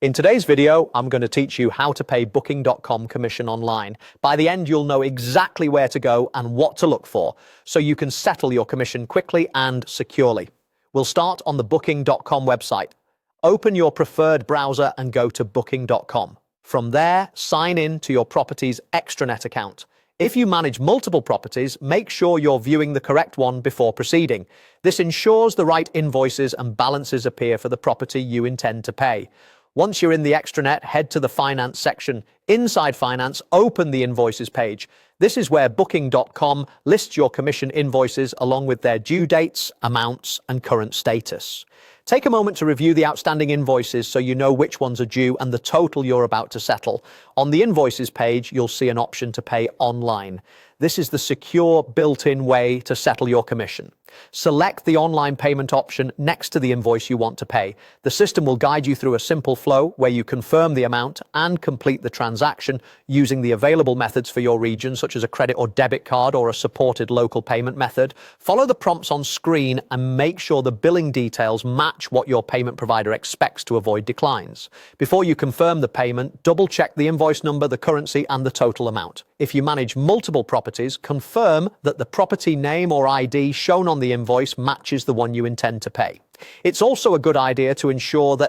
In today's video, I'm going to teach you how to pay Booking.com commission online. By the end, you'll know exactly where to go and what to look for, so you can settle your commission quickly and securely. We'll start on the Booking.com website. Open your preferred browser and go to Booking.com. From there, sign in to your property's extranet account. If you manage multiple properties, make sure you're viewing the correct one before proceeding. This ensures the right invoices and balances appear for the property you intend to pay. Once you're in the extranet, head to the Finance section. Inside Finance, open the Invoices page. This is where Booking.com lists your commission invoices along with their due dates, amounts, and current status. Take a moment to review the outstanding invoices so you know which ones are due and the total you're about to settle. On the Invoices page, you'll see an option to pay online. This is the secure, built-in way to settle your commission. Select the online payment option next to the invoice you want to pay. The system will guide you through a simple flow where you confirm the amount and complete the transaction using the available methods for your region, such as a credit or debit card or a supported local payment method. Follow the prompts on screen and make sure the billing details match what your payment provider expects to avoid declines. Before you confirm the payment, double-check the invoice number, the currency, and the total amount. If you manage multiple properties, confirm that the property name or ID shown on the invoice matches the one you intend to pay. It's also a good idea to ensure that